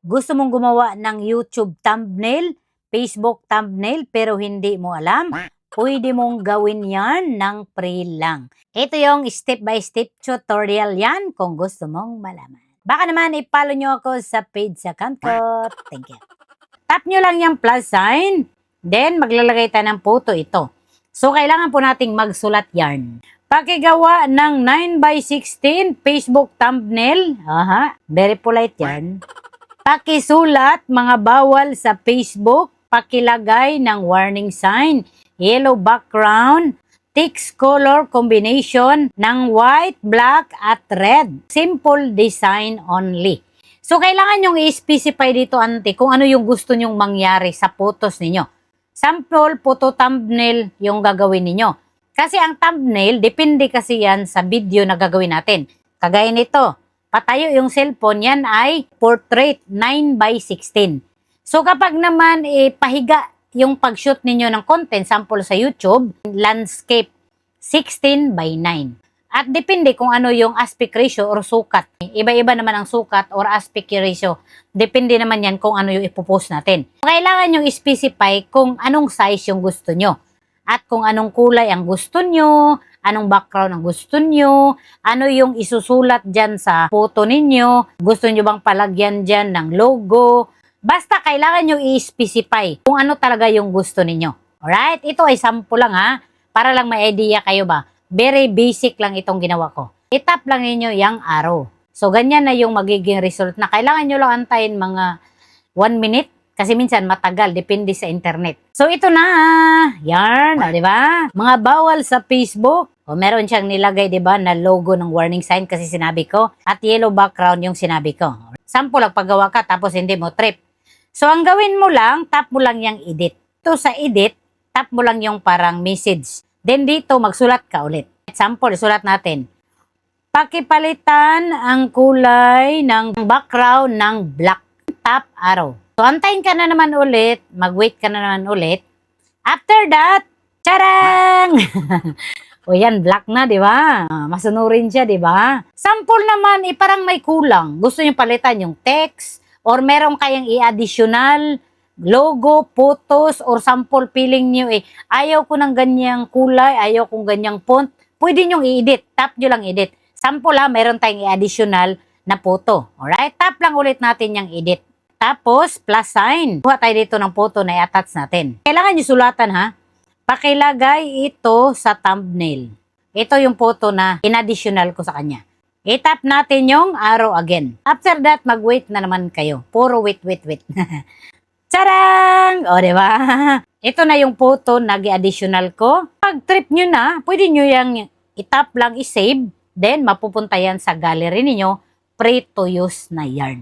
Gusto mong gumawa ng YouTube thumbnail, Facebook thumbnail, pero hindi mo alam? Pwede mong gawin yan ng free lang. Ito yung step-by-step tutorial yan kung gusto mong malaman. Baka naman i-follow nyo ako sa page account ko. Thank you. Tap nyo lang yung plus sign. Then, maglalagay tayo ng photo ito. So, kailangan po nating magsulat yarn. Pakigawa ng 9x16 Facebook thumbnail. Very polite yan. Pakisulat mga bawal sa Facebook. Pakilagay ng warning sign. Yellow background. Text color combination ng white, black, at red. Simple design only. So, kailangan nyong i-specify dito, ante, kung ano yung gusto nyong mangyari sa photos ninyo. Sample, photo thumbnail yung gagawin ninyo. Kasi ang thumbnail, depende kasi yan sa video na gagawin natin. Kagaya nito, patayo yung cellphone, yan ay portrait 9x16. So kapag naman pahiga yung pag-shoot ninyo ng content, sample sa YouTube, landscape 16x9. At depende kung ano yung aspect ratio or sukat. Iba-iba naman ang sukat or aspect ratio. Depende naman yan kung ano yung ipopost natin. Kailangan yung specify kung anong size yung gusto nyo. At kung anong kulay ang gusto nyo, anong background ang gusto nyo, ano yung isusulat dyan sa photo ninyo, gusto nyo bang palagyan dyan ng logo. Basta kailangan nyo i-specify kung ano talaga yung gusto ninyo. Alright? Ito ay sample lang ha, para lang may idea kayo ba. Very basic lang itong ginawa ko. I-tap lang ninyo yung arrow. So, ganyan na yung magiging result na kailangan nyo lang antayin mga 1 minute. Kasi minsan matagal, depende sa internet. So, ito na. Yarn, di ba? Mga bawal sa Facebook. O, meron siyang nilagay, di ba, na logo ng warning sign kasi sinabi ko. At yellow background yung sinabi ko. Sample lang paggawa ka, tapos hindi mo trip. So, ang gawin mo lang, tap mo lang yung edit. Ito sa edit, tap mo lang yung parang message. Then dito, magsulat ka ulit. Example, sulat natin. Pakipalitan ang kulay ng background ng black. Tap arrow. So, antayin ka na naman ulit. Mag-wait ka na naman ulit. After that, charang! O yan, black na, di ba? Masunurin siya, di ba? Sample naman, parang may kulang. Gusto nyo palitan yung text or meron kayang i-additional logo, photos, or sample feeling nyo ayaw ko ng ganyang kulay, ayaw kong ganyang font. Pwede nyong i-edit. Tap nyo lang edit. Sample meron tayong i-additional na photo. Alright? Tap lang ulit natin yung edit. Tapos, plus sign. Kuha tayo dito ng photo na i-attach natin. Kailangan nyo sulatan ha. Pakilagay ito sa thumbnail. Ito yung photo na in-additional ko sa kanya. I-tap natin yung arrow again. After that, mag-wait na naman kayo. Puro wait. Charang! O, diba? Ito na yung photo na i-additional ko. Pag trip nyo na, pwede nyo yung i-tap lang, i-save. Then, mapupunta yan sa gallery ninyo. Free to use na yarn.